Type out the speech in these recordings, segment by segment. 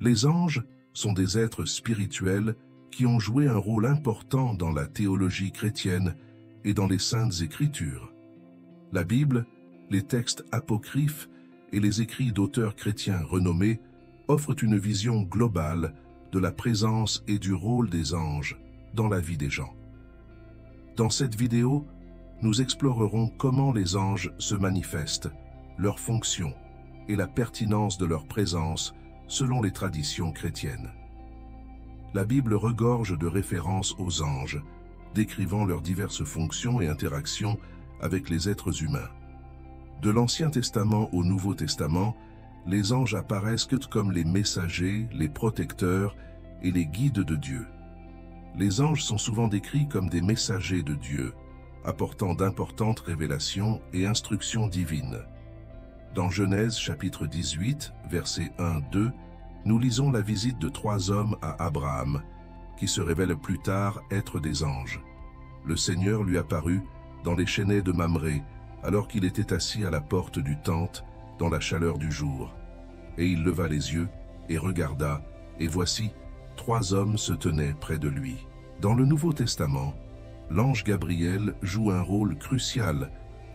Les anges sont des êtres spirituels qui ont joué un rôle important dans la théologie chrétienne et dans les saintes écritures. La Bible, les textes apocryphes et les écrits d'auteurs chrétiens renommés offrent une vision globale de la présence et du rôle des anges dans la vie des gens. Dans cette vidéo, nous explorerons comment les anges se manifestent, leurs fonctions et la pertinence de leur présence selon les traditions chrétiennes. La Bible regorge de références aux anges, décrivant leurs diverses fonctions et interactions avec les êtres humains. De l'Ancien Testament au Nouveau Testament, les anges apparaissent comme les messagers, les protecteurs et les guides de Dieu. Les anges sont souvent décrits comme des messagers de Dieu, apportant d'importantes révélations et instructions divines. Dans Genèse chapitre 18, versets 1-2, nous lisons la visite de 3 hommes à Abraham, qui se révèlent plus tard être des anges. Le Seigneur lui apparut dans les chênaies de Mamré, alors qu'il était assis à la porte du tente, dans la chaleur du jour. Et il leva les yeux et regarda, et voici, 3 hommes se tenaient près de lui. Dans le Nouveau Testament, l'ange Gabriel joue un rôle crucial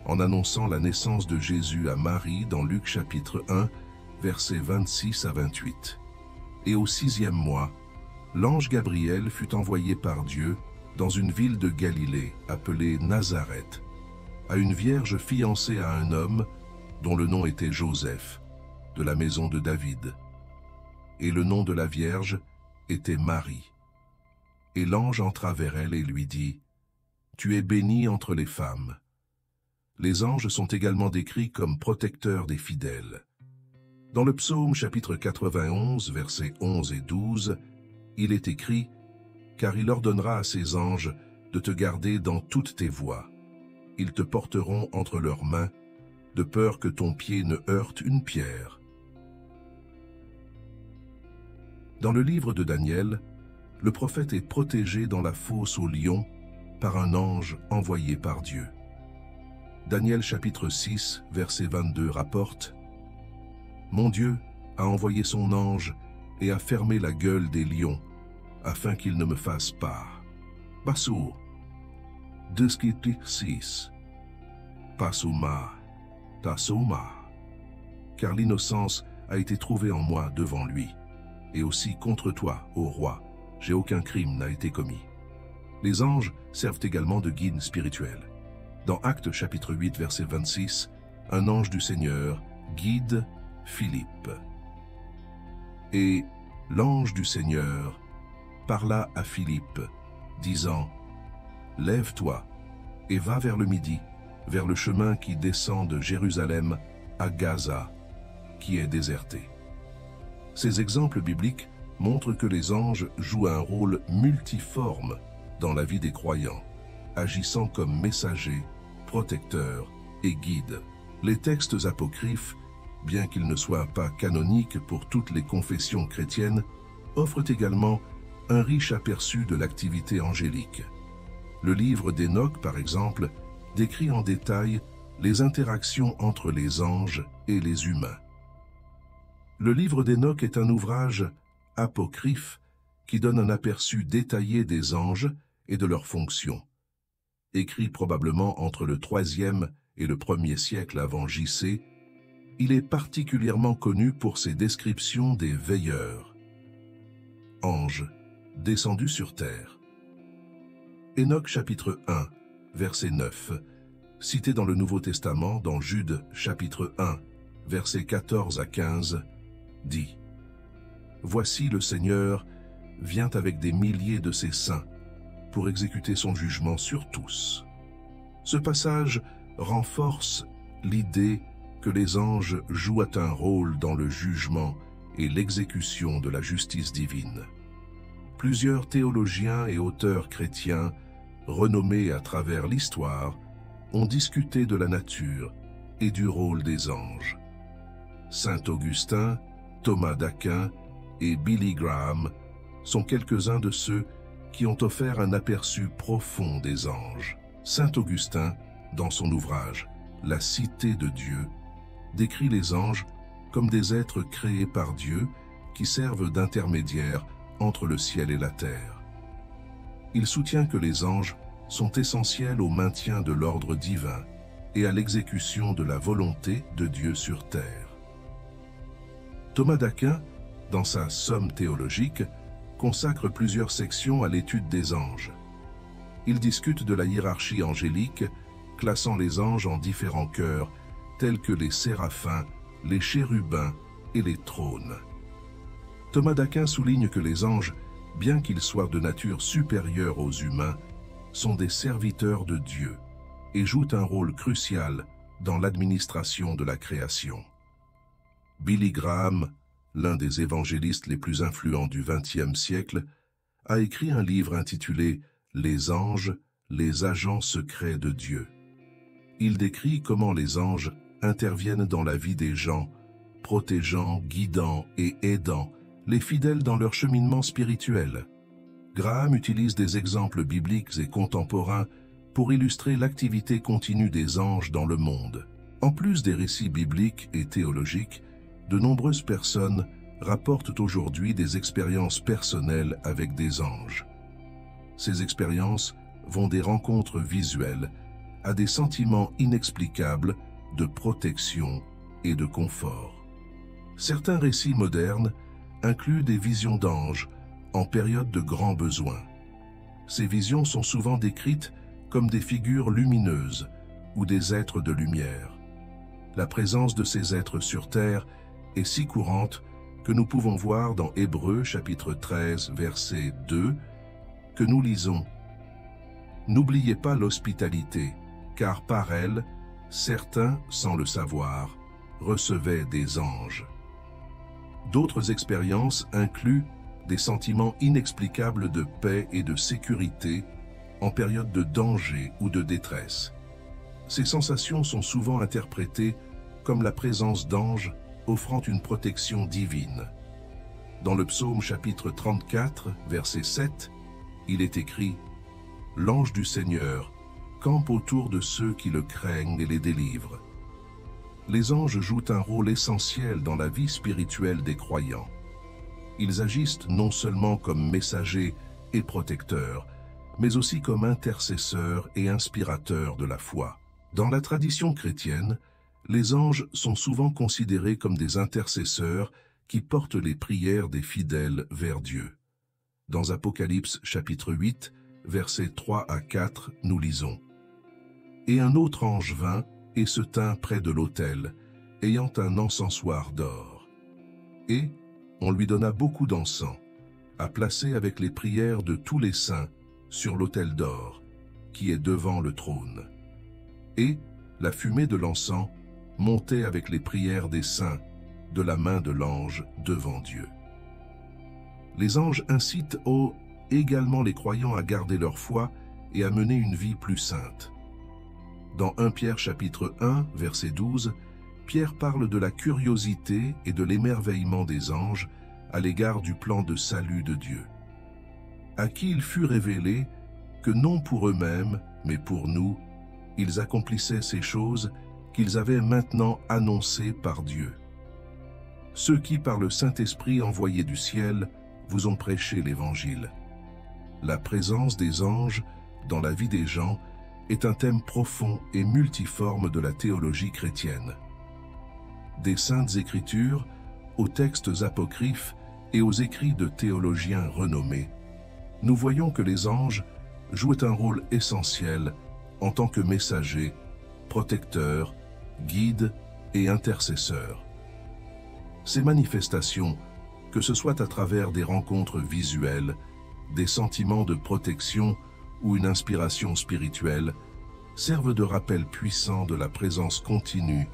en annonçant la naissance de Jésus à Marie dans Luc chapitre 1, versets 26 à 28. Et au 6e mois, l'ange Gabriel fut envoyé par Dieu dans une ville de Galilée appelée Nazareth, à une vierge fiancée à un homme dont le nom était Joseph, de la maison de David. Et le nom de la vierge était Marie. Et l'ange entra vers elle et lui dit, « Tu es bénie entre les femmes. » Les anges sont également décrits comme protecteurs des fidèles. Dans le psaume chapitre 91, versets 11 et 12, il est écrit « Car il ordonnera à ses anges de te garder dans toutes tes voies. Ils te porteront entre leurs mains, de peur que ton pied ne heurte une pierre. » Dans le livre de Daniel, le prophète est protégé dans la fosse aux lions par un ange envoyé par Dieu. Daniel chapitre 6, verset 22 rapporte « Mon Dieu a envoyé son ange et a fermé la gueule des lions, afin qu'ils ne me fassent pas. » Bassour, 2:6 Passouma, Tassouma, car l'innocence a été trouvée en moi devant lui, et aussi contre toi, ô roi, j'ai aucun crime n'a été commis. Les anges servent également de guide spirituel. Dans Actes chapitre 8, verset 26, un ange du Seigneur guide Philippe. Et l'ange du Seigneur parla à Philippe, disant, « Lève-toi et va vers le midi, vers le chemin qui descend de Jérusalem à Gaza, qui est déserté. » Ces exemples bibliques montrent que les anges jouent un rôle multiforme dans la vie des croyants, agissant comme messagers, protecteurs et guides. Les textes apocryphes, bien qu'ils ne soient pas canoniques pour toutes les confessions chrétiennes, offrent également un riche aperçu de l'activité angélique. Le livre d'Hénoch, par exemple, décrit en détail les interactions entre les anges et les humains. Le livre d'Hénoch est un ouvrage apocryphe qui donne un aperçu détaillé des anges et de leurs fonctions. Écrit probablement entre le 3e et le 1er siècle avant J.C., il est particulièrement connu pour ses descriptions des veilleurs, anges descendus sur terre. Hénoch chapitre 1, verset 9, cité dans le Nouveau Testament dans Jude chapitre 1, versets 14 à 15, dit « Voici le Seigneur vient avec des milliers de ses saints pour exécuter son jugement sur tous. » Ce passage renforce l'idée que les anges jouent un rôle dans le jugement et l'exécution de la justice divine. Plusieurs théologiens et auteurs chrétiens, renommés à travers l'histoire, ont discuté de la nature et du rôle des anges. Saint Augustin, Thomas d'Aquin et Billy Graham sont quelques-uns de ceux qui ont offert un aperçu profond des anges. Saint Augustin, dans son ouvrage « La cité de Dieu », décrit les anges comme des êtres créés par Dieu qui servent d'intermédiaires entre le ciel et la terre. Il soutient que les anges sont essentiels au maintien de l'ordre divin et à l'exécution de la volonté de Dieu sur terre. Thomas d'Aquin, dans sa Somme théologique, consacre plusieurs sections à l'étude des anges. Il discute de la hiérarchie angélique, classant les anges en différents cœurs, tels que les séraphins, les chérubins et les trônes. Thomas d'Aquin souligne que les anges, bien qu'ils soient de nature supérieure aux humains, sont des serviteurs de Dieu et jouent un rôle crucial dans l'administration de la création. Billy Graham, l'un des évangélistes les plus influents du XXe siècle, a écrit un livre intitulé « Les anges, les agents secrets de Dieu ». Il décrit comment les anges interviennent dans la vie des gens, protégeant, guidant et aidant les fidèles dans leur cheminement spirituel. Graham utilise des exemples bibliques et contemporains pour illustrer l'activité continue des anges dans le monde. En plus des récits bibliques et théologiques, de nombreuses personnes rapportent aujourd'hui des expériences personnelles avec des anges. Ces expériences vont des rencontres visuelles à des sentiments inexplicables de protection et de confort. Certains récits modernes incluent des visions d'anges en période de grands besoins. Ces visions sont souvent décrites comme des figures lumineuses ou des êtres de lumière. La présence de ces êtres sur terre est si courante que nous pouvons voir dans Hébreux chapitre 13 verset 2 que nous lisons « N'oubliez pas l'hospitalité, car par elle, certains, sans le savoir, recevaient des anges. » D'autres expériences incluent des sentiments inexplicables de paix et de sécurité en période de danger ou de détresse. Ces sensations sont souvent interprétées comme la présence d'anges offrant une protection divine. Dans le psaume chapitre 34, verset 7, il est écrit « L'ange du Seigneur campe autour de ceux qui le craignent et les délivrent. » Les anges jouent un rôle essentiel dans la vie spirituelle des croyants. Ils agissent non seulement comme messagers et protecteurs, mais aussi comme intercesseurs et inspirateurs de la foi. Dans la tradition chrétienne, les anges sont souvent considérés comme des intercesseurs qui portent les prières des fidèles vers Dieu. Dans Apocalypse chapitre 8, versets 3 à 4, nous lisons « Et un autre ange vint et se tint près de l'autel, ayant un encensoir d'or. Et on lui donna beaucoup d'encens, à placer avec les prières de tous les saints sur l'autel d'or, qui est devant le trône. Et la fumée de l'encens montait avec les prières des saints de la main de l'ange devant Dieu. » Les anges incitent également les croyants à garder leur foi et à mener une vie plus sainte. Dans 1 Pierre chapitre 1, verset 12, Pierre parle de la curiosité et de l'émerveillement des anges à l'égard du plan de salut de Dieu, à qui il fut révélé que non pour eux-mêmes, mais pour nous, ils accomplissaient ces choses qu'ils avaient maintenant annoncées par Dieu. Ceux qui, par le Saint-Esprit envoyé du ciel, vous ont prêché l'Évangile. La présence des anges dans la vie des gens est un thème profond et multiforme de la théologie chrétienne. Des saintes écritures, aux textes apocryphes et aux écrits de théologiens renommés, nous voyons que les anges jouent un rôle essentiel en tant que messagers, protecteurs, guides et intercesseurs. Ces manifestations, que ce soit à travers des rencontres visuelles, des sentiments de protection ou une inspiration spirituelle, servent de rappel puissant de la présence continue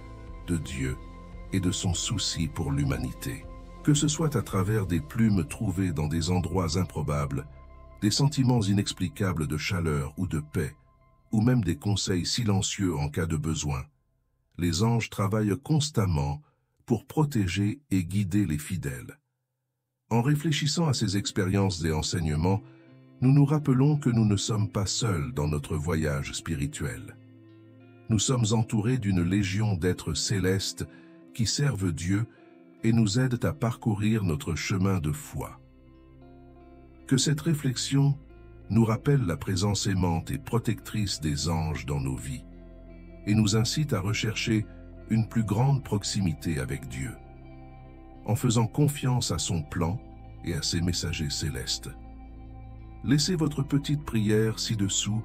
de Dieu et de son souci pour l'humanité. Que ce soit à travers des plumes trouvées dans des endroits improbables, des sentiments inexplicables de chaleur ou de paix, ou même des conseils silencieux en cas de besoin, les anges travaillent constamment pour protéger et guider les fidèles. En réfléchissant à ces expériences et enseignements, nous nous rappelons que nous ne sommes pas seuls dans notre voyage spirituel. Nous sommes entourés d'une légion d'êtres célestes qui servent Dieu et nous aident à parcourir notre chemin de foi. Que cette réflexion nous rappelle la présence aimante et protectrice des anges dans nos vies et nous incite à rechercher une plus grande proximité avec Dieu, en faisant confiance à son plan et à ses messagers célestes. Laissez votre petite prière ci-dessous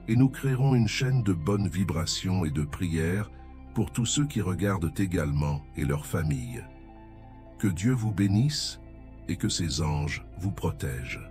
et nous créerons une chaîne de bonnes vibrations et de prières pour tous ceux qui regardent également et leurs familles. Que Dieu vous bénisse et que ses anges vous protègent.